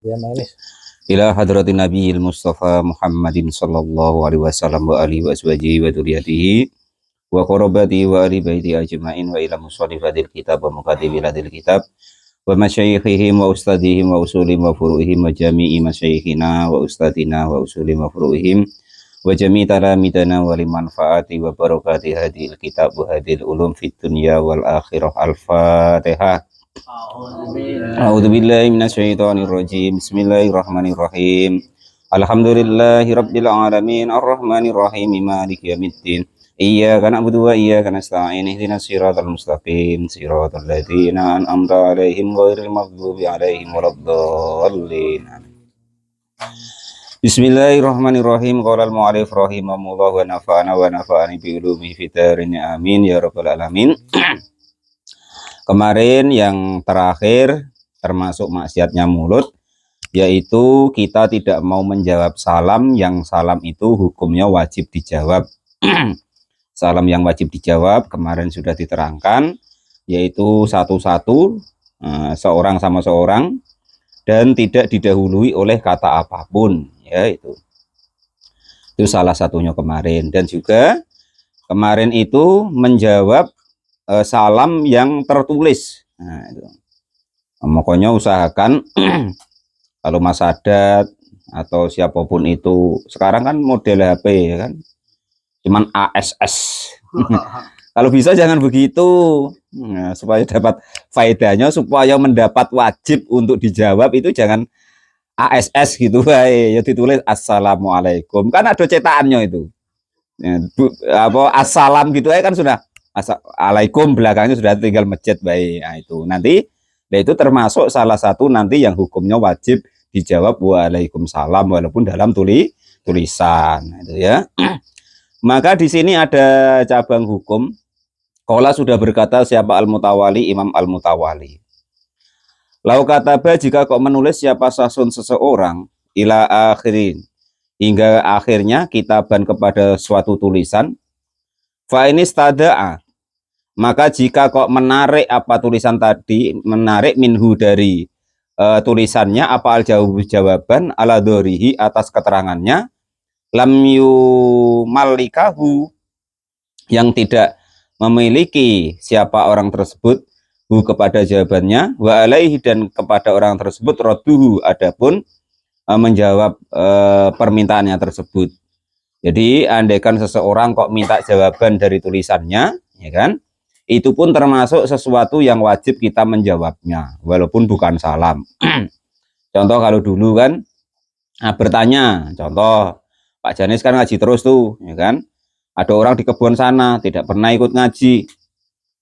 Ya manis. Ila hadratin nabiyil mustafa Muhammadin sallallahu alaihi wasallam wa alihi wa aswajihi wa dzurriyyatihi wa qarabati wa ali baiti ajmain wa ila musannifil kitab wa muqaddibil kitab wa masyayikhihim wa ustadihim wa usulihim wa furu'ihim wa jami'i masyayikhina wa ustadina wa usulihim wa furu'ihim wa jami'i talamidana wa limanfaati wa barakati hadhil kitab wa hadhil ulum fid dunya wal akhirah. Al-Fatihah. A'udzubillahi minasyaitonirrajim. Bismillahirrahmanirrahim. Alhamdulillahi rabbil alamin arrahmanir rahim maliki yaumiddin. Iyyaka na'budu wa iyyaka nasta'in ihdinas siratal mustaqim siratal ladzina an'amta 'alaihim ghairil maghdubi 'alaihim waladdallin. Bismillahirrahmanirrahim. Qala al-mu'allif rahimahullah wa nafa'ani bi ulumihi fid dharain amin ya rabbal alamin. Kemarin yang terakhir termasuk maksiatnya mulut, yaitu kita tidak mau menjawab salam yang salam itu hukumnya wajib dijawab. Salam yang wajib dijawab kemarin sudah diterangkan, yaitu satu-satu, seorang sama seorang, dan tidak didahului oleh kata apapun, ya itu salah satunya kemarin. Dan juga kemarin itu menjawab salam yang tertulis. Nah, itu. Makanya usahakan kalau Mas Adat atau siapapun itu, sekarang kan model HP ya kan, cuman ASS. Kalau bisa jangan begitu, nah, supaya dapat faedahnya, supaya mendapat wajib untuk dijawab itu jangan ASS gitu, ya ditulis Assalamualaikum, kan ada cetakannya itu. Ya, assalam gitu kan sudah. Assalamualaikum belakangnya sudah tinggal masjid baik. Nah, itu nanti itu termasuk salah satu nanti yang hukumnya wajib dijawab waalaikumsalam walaupun dalam tulisan. Nah, itu ya. Maka di sini ada cabang hukum. Qala sudah berkata siapa al-mutawali, Imam al-Mutawali. Lau kataba jika kau menulis siapa sasun seseorang ila akhirin hingga akhirnya kitaban kepada suatu tulisan. Fa ini stada'a, maka jika kok menarik apa tulisan tadi, menarik minhu dari tulisannya apa al jawaban ala dorihi atas keterangannya, lam yumalikahu yang tidak memiliki siapa orang tersebut hu kepada jawabannya, wa alaihi dan kepada orang tersebut roduhu adapun menjawab permintaannya tersebut. Jadi andaikan seseorang kok minta jawaban dari tulisannya, ya kan? Itu pun termasuk sesuatu yang wajib kita menjawabnya, walaupun bukan salam. Contoh kalau dulu kan bertanya, contoh Pak Janis kan ngaji terus tuh, ya kan? Ada orang di kebun sana tidak pernah ikut ngaji.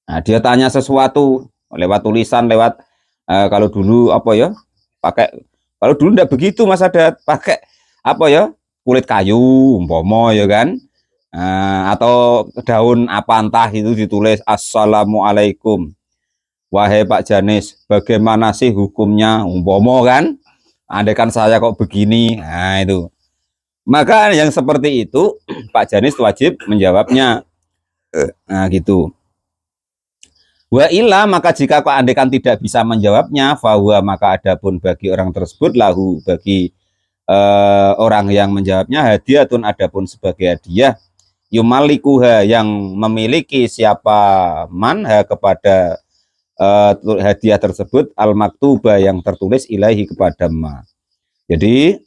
Nah, dia tanya sesuatu lewat tulisan, lewat kalau dulu apa ya? Pakai kalau dulu enggak begitu Mas Adat, pakai apa ya? Kulit kayu umpama ya kan, atau daun apa entah itu ditulis Assalamualaikum wahai Pak Janis bagaimana sih hukumnya umpama kan, andaikan saya kok begini. Nah itu maka yang seperti itu Pak Janis wajib menjawabnya. Nah gitu. Wa illa maka jika kok andaikan tidak bisa menjawabnya, fahuwa maka adapun bagi orang tersebut lahu bagi orang yang menjawabnya hadiatun adapun sebagai hadiah yumalikuha yang memiliki siapa manha kepada hadiah tersebut al maktuba yang tertulis ilahi kepada ma. Jadi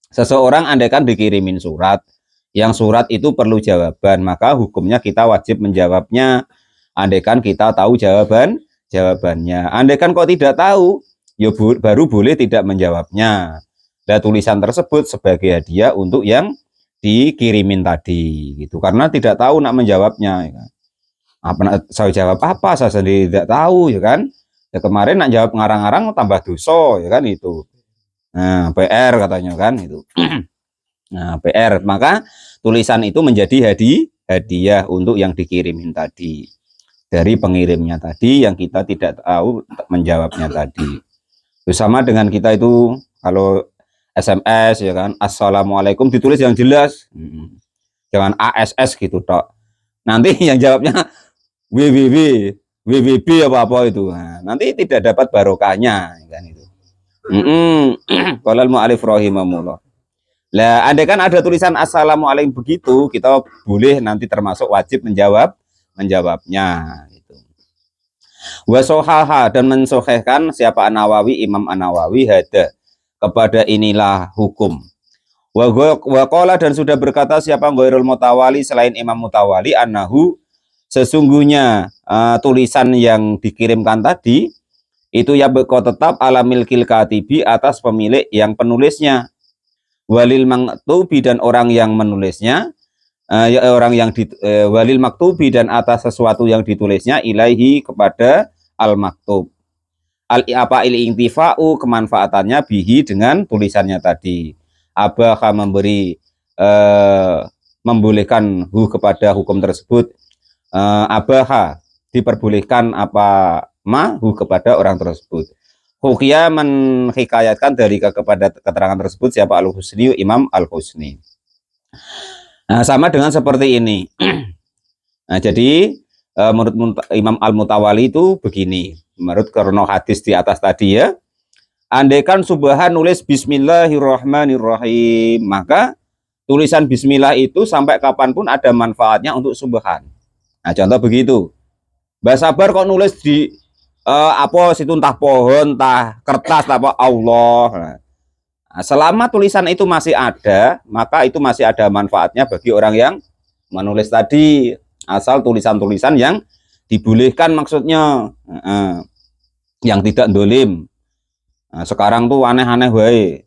seseorang andaikan dikirimin surat, yang surat itu perlu jawaban, maka hukumnya kita wajib menjawabnya andaikan kita tahu jawabannya. Andaikan kok tidak tahu, ya baru boleh tidak menjawabnya. Nah, tulisan tersebut sebagai hadiah untuk yang dikirimin tadi gitu, karena tidak tahu nak menjawabnya ya kan? Saya jawab apa, saya sendiri tidak tahu ya kan, ya kemarin nak jawab ngarang-ngarang tambah dosa ya kan itu. Nah, PR katanya kan itu. Nah, PR, maka tulisan itu menjadi hadiah untuk yang dikirimin tadi dari pengirimnya tadi yang kita tidak tahu menjawabnya tadi. Sama dengan kita itu kalau SMS ya kan, Assalamualaikum ditulis yang jelas, jangan ASS gitu tok. Nanti yang jawabnya WWB apa itu, nah, nanti tidak dapat barokahnya kan itu. Qala al-mu'allif rahimahullah. Lah, andai kan ada tulisan assalamualaikum begitu, kita boleh nanti termasuk wajib menjawabnya gitu. Wa sohaha, dan mensohehkan siapa An-Nawawi, Imam An-Nawawi hada, kepada inilah hukum. Wa qala, dan sudah berkata siapa Ghairul Mutawali, selain Imam Mutawali, annahu, sesungguhnya tulisan yang dikirimkan tadi itu ya beko tetap ala milkil katibi, atas pemilik yang penulisnya, walil maktubi, dan orang yang menulisnya, walil maktubi, dan atas sesuatu yang ditulisnya, ilaihi, kepada al maktub, apa il intifa'u, kemanfaatannya, bihi, dengan tulisannya tadi. Abaha, memberi membolehkan hu, kepada hukum tersebut, abaha, diperbolehkan apa mahu, kepada orang tersebut. Hukia, menghikayatkan dari kepada keterangan tersebut siapa Al-Husni, Imam Al-Husni. Nah, sama dengan seperti ini. Nah, jadi menurut Imam Al-Mutawali itu begini, menurut krono hadis di atas tadi ya, andaikan Subhan nulis Bismillahirrahmanirrahim, maka tulisan Bismillah itu sampai kapanpun ada manfaatnya untuk Subhan. Nah, contoh begitu. Mbak Sabar kok nulis di apa situ, entah pohon, entah kertas, entah apa, Allah. Nah, selama tulisan itu masih ada, maka itu masih ada manfaatnya bagi orang yang menulis tadi, asal tulisan-tulisan yang dibolehkan, maksudnya yang tidak dolim. Nah, sekarang tuh aneh-aneh wae.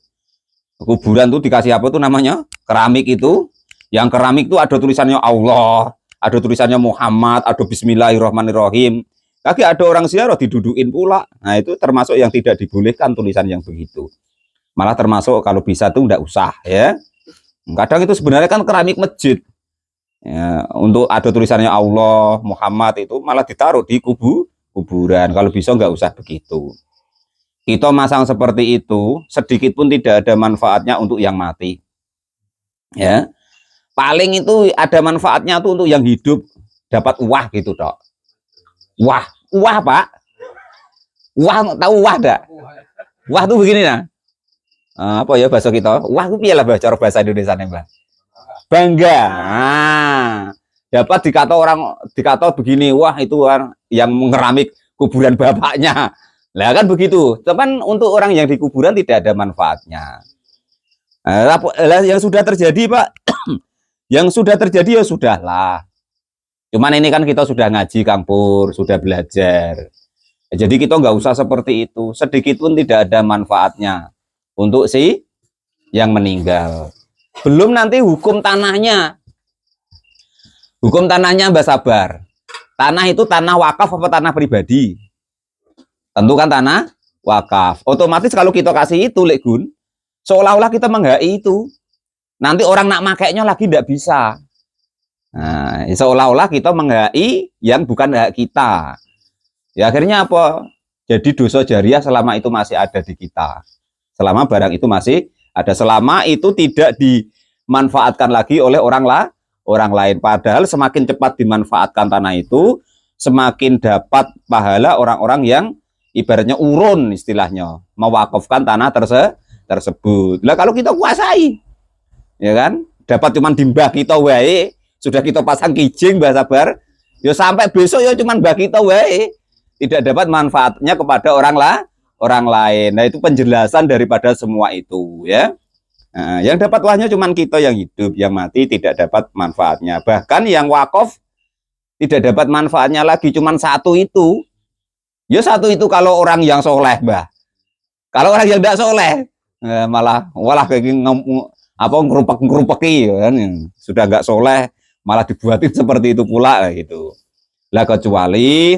Kuburan tuh dikasih apa tuh namanya? Keramik itu. Yang keramik tuh ada tulisannya Allah, ada tulisannya Muhammad, ada Bismillahirrahmanirrahim. Kaki ada orang ziarah didudukin pula. Nah, itu termasuk yang tidak dibolehkan tulisan yang begitu. Malah termasuk kalau bisa tuh enggak usah ya. Kadang itu sebenarnya kan keramik masjid. Ya, untuk ada tulisannya Allah, Muhammad, itu malah ditaruh di kuburan. Kalau bisa enggak usah begitu. Kita masang seperti itu, sedikit pun tidak ada manfaatnya untuk yang mati. Ya. Paling itu ada manfaatnya tuh untuk yang hidup, dapat wah gitu, Dok. Wah, Pak. Wah, tahu wah enggak? Wah tuh begini nah. Apa ya bahasa kita? Wah, itu piye lah bahasa Indonesia nih, Mbak? Bangga. Nah, dapat dikata begini, wah itu yang mengeramik kuburan bapaknya. Lah kan begitu. Cuman untuk orang yang di kuburan tidak ada manfaatnya. Yang sudah terjadi, Pak. Yang sudah terjadi ya sudahlah. Cuman ini kan kita sudah ngaji, Kang Pur, sudah belajar. Jadi kita nggak usah seperti itu. Sedikit pun tidak ada manfaatnya untuk si yang meninggal. Belum nanti hukum tanahnya. Hukum tanahnya Mbak Sabar. Tanah itu tanah wakaf apa tanah pribadi? Tentu kan tanah wakaf. Otomatis kalau kita kasih itu, Lek Gun, seolah-olah kita menghai itu. Nanti orang nak makainya lagi tidak bisa. Nah, seolah-olah kita menghai yang bukan hak kita. Ya akhirnya apa? Jadi dosa jariah selama itu masih ada di kita. Selama barang itu masih ada, selama itu tidak dimanfaatkan lagi oleh orang lain. Padahal semakin cepat dimanfaatkan tanah itu, semakin dapat pahala orang-orang yang ibaratnya urun, istilahnya mewakafkan tanah tersebut. Lah kalau kita kuasai, ya kan, dapat cuman dimbah kita wae, sudah kita pasang kijing Mbak Sabar, ya sampai besok ya cuman mbah kita wae, tidak dapat manfaatnya kepada orang lain. Nah, itu penjelasan daripada semua itu ya. Nah, yang dapat wahnya cuman kita yang hidup, yang mati tidak dapat manfaatnya. Bahkan yang wakaf tidak dapat manfaatnya lagi, cuman satu itu. Ya satu itu kalau orang yang soleh, Mbah. Kalau orang yang tidak soleh, malah kayak apa ngerupek-ngerupeki kan, sudah nggak soleh malah dibuatin seperti itu pula gitu. Lah kecuali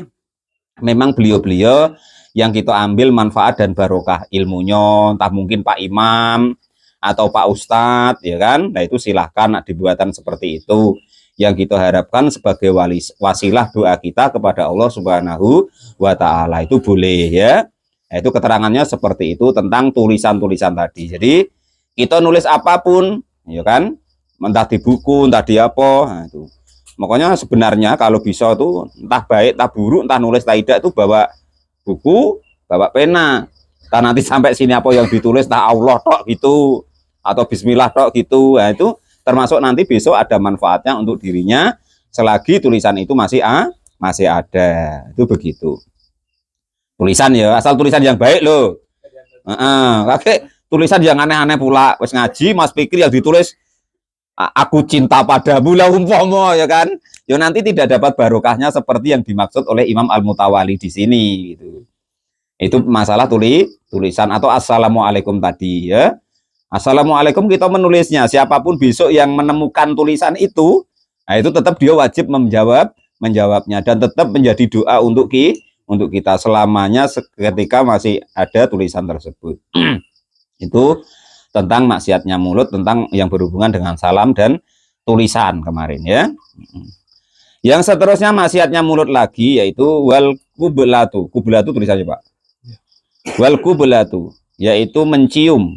memang beliau-beliau yang kita ambil manfaat dan barokah ilmunya, entah mungkin Pak Imam atau Pak Ustadz, ya kan? Nah itu silahkan dibuatan seperti itu. Yang kita harapkan sebagai wasilah doa kita kepada Allah Subhanahu wa Ta'ala, itu boleh ya. Nah, itu keterangannya seperti itu tentang tulisan-tulisan tadi. Jadi kita nulis apapun, ya kan? Entah di buku, entah di apa. Nah, itu. Makanya sebenarnya kalau bisa tuh entah baik, entah buruk, entah nulis, entah tidak, itu bawa buku, bawa pena. Kan nanti sampai sini apa yang ditulis nah Allah tok gitu atau bismillah tok gitu. Nah, itu termasuk nanti besok ada manfaatnya untuk dirinya selagi tulisan itu masih ada. Itu begitu. Tulisan ya, asal tulisan yang baik loh. Kakek tulisan yang aneh-aneh pula. Wes ngaji Mas pikir yang ditulis aku cinta padamu lah umpama ya kan. Ya nanti tidak dapat barokahnya seperti yang dimaksud oleh Imam Al-Mutawali di sini gitu. Itu masalah tulisan atau assalamualaikum tadi ya. Assalamualaikum kita menulisnya. Siapapun besok yang menemukan tulisan itu, nah itu tetap dia wajib menjawabnya dan tetap menjadi doa untuk kita selamanya ketika masih ada tulisan tersebut. Itu tentang maksiatnya mulut, tentang yang berhubungan dengan salam dan tulisan kemarin ya. Yang seterusnya maksiatnya mulut lagi yaitu wal kublatu. Kublatu tulisannya Pak. Wal kublatu yaitu mencium.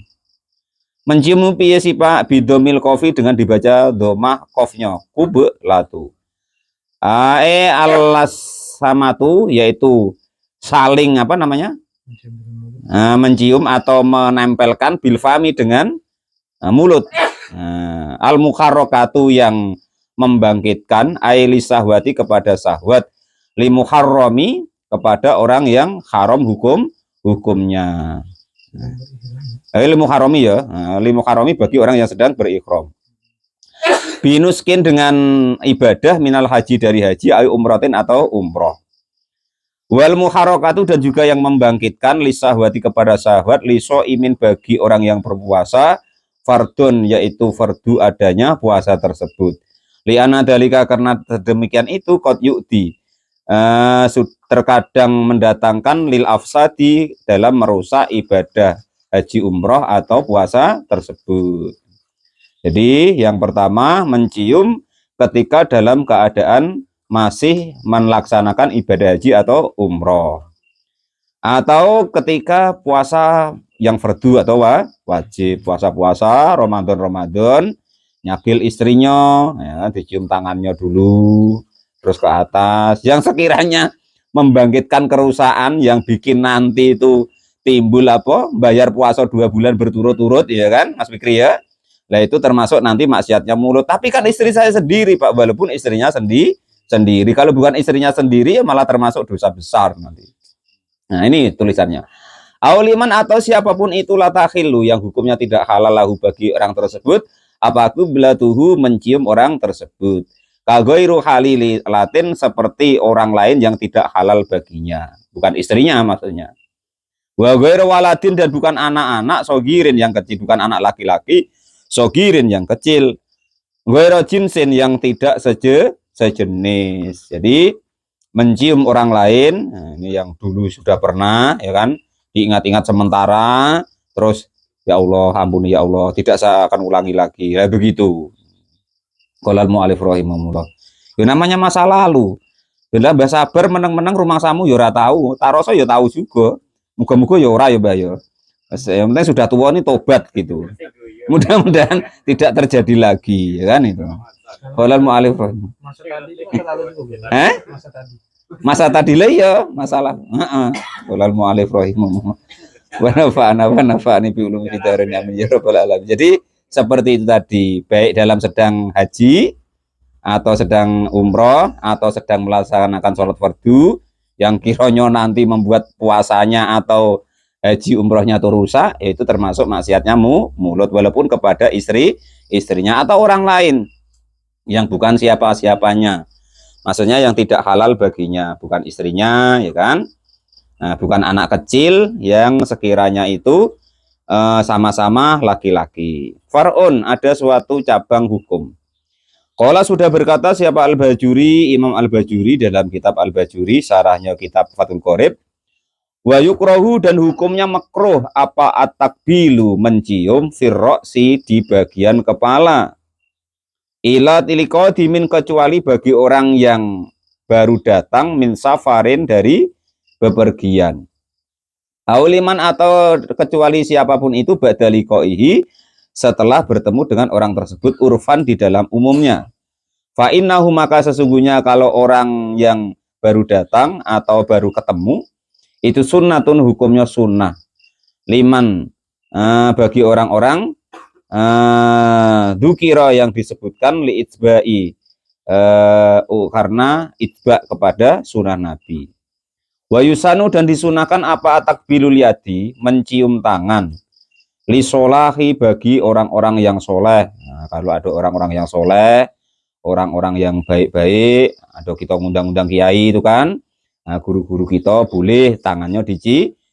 Mencium piye sih Pak? Bidomil kofi dengan dibaca domah kofnya. Kublatu. Alas samatu yaitu saling apa namanya? Mencium atau menempelkan bilfami dengan mulut. Al mukharrokatu yang membangkitkan aili sahwati kepada sahwat, li muharrami kepada orang yang haram hukumnya. Li muharrami ya, li muharrami bagi orang yang sedang berikhram. Binuskin dengan ibadah minal haji dari haji ayu umratin atau umroh. Wal muharokatu dan juga yang membangkitkan lisahwati kepada sahwat liso imin bagi orang yang berpuasa fardun yaitu fardu adanya puasa tersebut. Liana dalika karena demikian itu kot yukti terkadang mendatangkan lil afsadi dalam merusak ibadah haji umroh atau puasa tersebut. Jadi yang pertama mencium ketika dalam keadaan masih melaksanakan ibadah haji atau umroh, atau ketika puasa yang fardu atau wajib, puasa Ramadan nyakil istrinya ya, dicium tangannya dulu terus ke atas yang sekiranya membangkitkan kerusakan yang bikin nanti itu timbul apa bayar puasa 2 bulan berturut-turut ya kan Mas Fikri ya. Nah itu termasuk nanti maksiatnya mulut. Tapi kan istri saya sendiri Pak, walaupun istrinya sendiri. Kalau bukan istrinya sendiri ya malah termasuk dosa besar nanti. Nah ini tulisannya. Auliman atau siapapun itu latakhillu yang hukumnya tidak halal lahu bagi orang tersebut. Apaku belatuhu mencium orang tersebut. Kagoiru halili latin seperti orang lain yang tidak halal baginya. Bukan istrinya maksudnya. Wa ghairu waladin dan bukan anak-anak sogirin yang kecil, bukan anak laki-laki sogirin yang kecil. Ghairu jinsin yang tidak sejenis. Jadi mencium orang lain, nah ini yang dulu sudah pernah ya kan, diingat-ingat sementara, terus ya Allah ampuni ya Allah, tidak saya akan ulangi lagi. Ya begitu. Qolal mu'alif rahimahullah. Ya namanya masa lalu. Bila mbah sabar meneng-meneng rumah samu ya ora tahu, taroso ya tahu juga. Muga-muga ya ora ya Mbah ya. Yang penting sudah tua ini tobat gitu. Mudah-mudahan tidak terjadi lagi ya kan itu. Qolal mu'alif masa tadi lah ya masalah. Qolal mu'alif rahimahullah. Wa nafa'ani bi ulumi fitarin amin ya rabbal alamin. Jadi seperti itu tadi, baik dalam sedang haji atau sedang umroh atau sedang melaksanakan sholat fardu yang kiranya nanti membuat puasanya atau haji umrohnya itu rusak, itu termasuk maksiatnya mulut walaupun kepada istrinya atau orang lain yang bukan siapa-siapanya. Maksudnya yang tidak halal baginya, bukan istrinya ya kan. Nah, bukan anak kecil yang sekiranya itu sama-sama laki-laki. Far'un ada suatu cabang hukum. Qala sudah berkata siapa Al-Bajuri, Imam Al-Bajuri dalam kitab Al-Bajuri, syarahnya kitab Fathul Qorib. Wa yukrahu dan hukumnya makruh apa at-takbilu mencium firroksi di bagian kepala. Ila tiliko dimin kecuali bagi orang yang baru datang min safarin dari bepergian. Auliman atau kecuali siapapun itu ba'dalikaihi setelah bertemu dengan orang tersebut urfan di dalam umumnya. Fa innahu maka sesungguhnya kalau orang yang baru datang atau baru ketemu itu sunnatun hukumnya sunnah. liman bagi orang-orang dzukira yang disebutkan li itba'i karena itba kepada sunnah Nabi. Wa yusanu dan disunahkan apa takbilul yadi, mencium tangan, li solahi bagi orang-orang yang soleh. Nah, kalau ada orang-orang yang soleh, orang-orang yang baik-baik, atau kita ngundang-undang kiai itu kan, nah, guru-guru kita boleh tangannya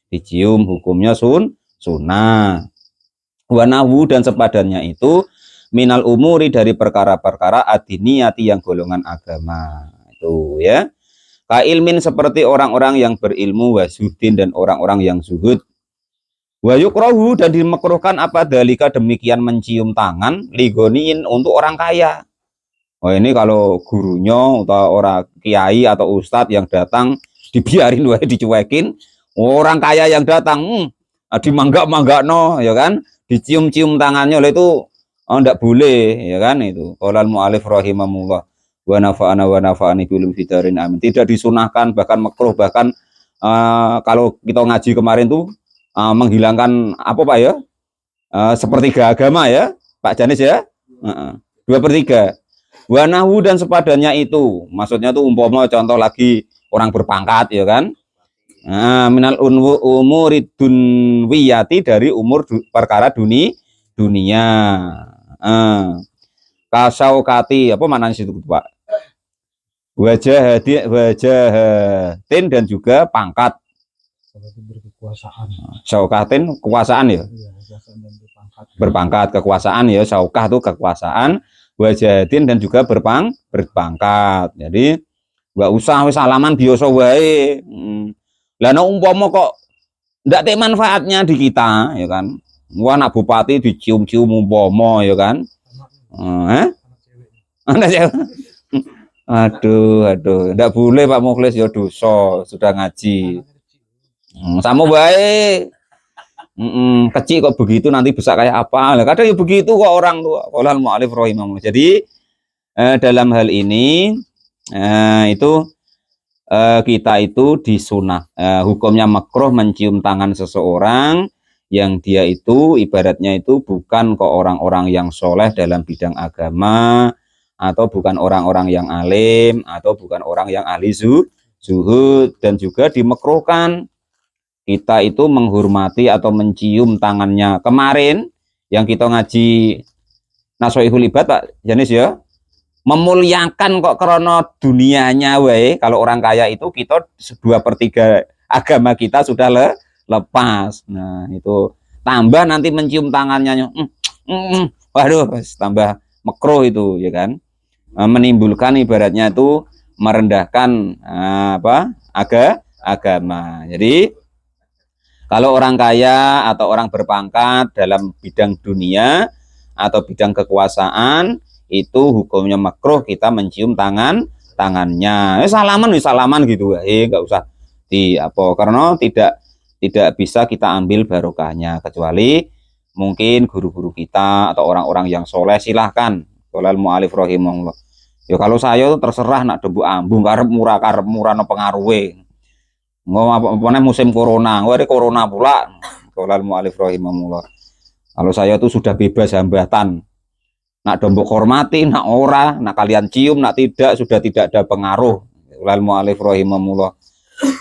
dicium, hukumnya sunnah. Wanahu dan sepadannya itu minal umuri dari perkara-perkara adiniyati yang golongan agama itu ya. Ka ilmin seperti orang-orang yang berilmu, wasudin dan orang-orang yang zuhud. Wa yukrahu dan dimekruhkan apa dalika demikian mencium tangan ligoniin untuk orang kaya. Oh ini kalau gurunya atau orang kiai atau ustadz yang datang dibiarin wae dicuekin, orang kaya yang datang dimangga-mangga no ya kan, dicium-cium tangannya oleh itu enggak boleh ya kan itu. Qolal mu'alif rahimahullah wa nafa'ani bil fitarin amin. Tidak disunahkan bahkan makruh bahkan kalau kita ngaji kemarin tuh menghilangkan apa Pak ya? Sepertiga agama ya, Pak Janis ya. 2/3. Wanahu dan sepadannya itu, maksudnya tuh umpama contoh lagi orang berpangkat ya kan. Minal umurid dunwiyati dari umur perkara dunia. Kasaukati apa maknanya situ Pak? Wajahatin dan juga pangkat. Saukatin kekuasaan ya. Berpangkat kekuasaan ya, saukah itu kekuasaan, wajahatin dan juga berpangkat. Jadi nggak usah wis salaman biasa wae. Lah nek umpama kok ndak ada manfaatnya di kita ya kan. Wah nak bupati dicium-cium umpama ya kan. Anak cewek. Aduh, ndak boleh Pak Mukhlis ya dosa, sudah ngaji. Sama baik. Kecil kok begitu nanti besar kayak apa? Lah kadang ya begitu kok orang tua. Qolal mu'alif rahimahullah. Jadi dalam hal ini itu kita itu disunah. Hukumnya makruh mencium tangan seseorang yang dia itu ibaratnya itu bukan kok orang-orang yang soleh dalam bidang agama, atau bukan orang-orang yang alim, atau bukan orang yang ahli zuhud, dan juga dimakruhkan kita itu menghormati atau mencium tangannya. Kemarin yang kita ngaji Nashihul Ibad Pak Janis ya, memuliakan kok karena dunianya wae. Kalau orang kaya itu kita 2/3 agama kita sudah lepas. Nah itu tambah nanti mencium tangannya, waduh tambah makruh itu ya kan, menimbulkan ibaratnya itu merendahkan agama. Jadi kalau orang kaya atau orang berpangkat dalam bidang dunia atau bidang kekuasaan itu hukumnya makruh kita mencium tangannya. Salaman gitu, nggak usah di apa, karena tidak bisa kita ambil barokahnya, kecuali mungkin guru-guru kita atau orang-orang yang soleh silahkan. Qolal mu'alif rahimahullah. Ya kalau saya terserah nak debu ambung karep murah no pengaruhe. Ngomong musim corona, corona pula. Qolal mu'alif rahimahullah. Kalau saya tuh sudah bebas hambatan. Nak dombok hormati, nak ora, nak kalian cium, nak tidak, sudah tidak ada pengaruh. Qolal mu'alif rahimahullah.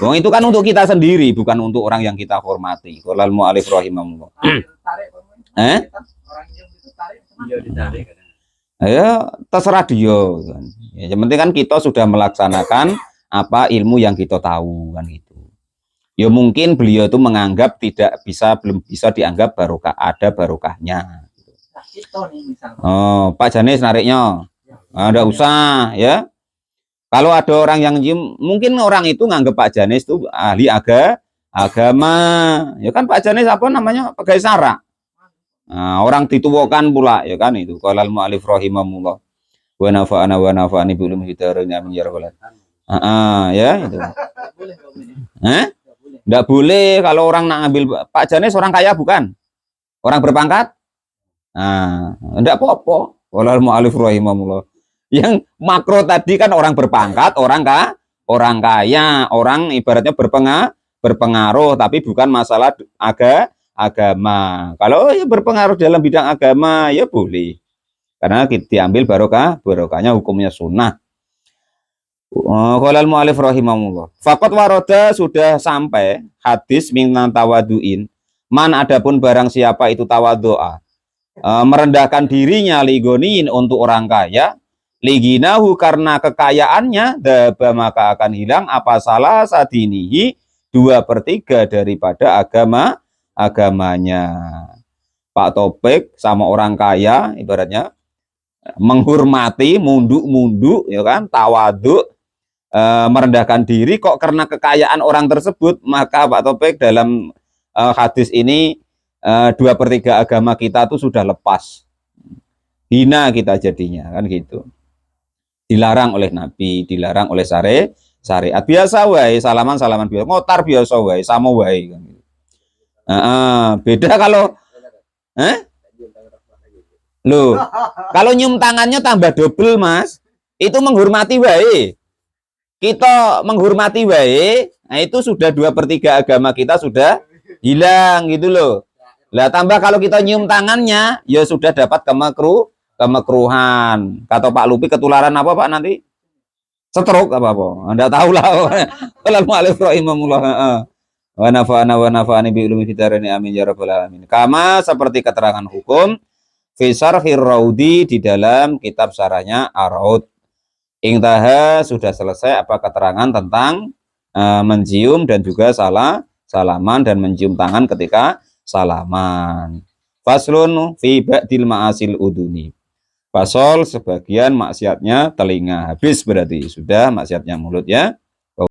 Wong itu kan untuk kita sendiri, bukan untuk orang yang kita hormati. Qolal mu'alif rahimahullah. Ya terserah dia kan. Ya, yang penting kan kita sudah melaksanakan apa ilmu yang kita tahu kan gitu. Ya mungkin beliau itu menganggap belum bisa dianggap barokah, ada barokahnya. Oh, Pak Janis nariknya. Ada usah ya. Kalau ada orang yang nyium, mungkin orang itu nganggap Pak Janis itu ahli agama. Ya kan Pak Janis apa namanya? Pegawai sara. Nah, orang dituakan pula ya kan itu. Qolal mu'alif rahimahullah. Wa nafa'ani bil ilmi fitarin amin ya rabbal alamin. Ya itu. Nggak boleh kalau orang nak ngambil. Pak Janis orang kaya bukan? Orang berpangkat? Nah, enggak apa-apa. Qolal mu'alif rahimahullah. Yang makro tadi kan orang berpangkat, orang kaya, orang ibaratnya berpengaruh, tapi bukan masalah agama. Kalau ya berpengaruh dalam bidang agama ya boleh. Karena diambil barokahnya hukumnya sunnah. Qala al-mu'allif rahimahullah. Faqat waroda sudah sampai hadis minan tawaduin. Man adapun barang siapa itu tawadu'a. Merendahkan dirinya ligoniin untuk orang kaya. Liginahu karena kekayaannya. Daba maka akan hilang apa salah sadinihi 2/3 daripada agamanya. Pak Topik sama orang kaya ibaratnya menghormati, munduk-munduk ya kan, tawaduk, merendahkan diri kok karena kekayaan orang tersebut, maka Pak Topik dalam hadis ini 2/3 agama kita tuh sudah lepas, hina kita jadinya kan gitu. Dilarang oleh Nabi, dilarang oleh syariat. Biasa wae salaman biasa, ngotar biasa wae, sama wae kan gitu. Beda kalau loh, kalau nyium tangannya tambah double Mas, itu menghormati wae. Kita menghormati wae, nah itu sudah 2/3 agama kita sudah hilang gitu loh. Lah tambah kalau kita nyium tangannya, ya sudah dapat kemekruhan. Kata Pak Lupi ketularan apa Pak nanti? Stroke apa? Anda tahu lah. Kalau mu'alif rahimahullah. Wa nafa'ani bi ulumi fitarani amin ya rabbal alamin. Kama seperti keterangan hukum Fisar Hirraudi di dalam kitab sarahnya Ar-Raud. Ingtaha sudah selesai apa keterangan tentang mencium dan juga salaman dan mencium tangan ketika salaman. Faslun fi ba'dil ma'asil uduni. Fasol sebagian maksiatnya telinga. Habis berarti sudah maksiatnya mulut ya.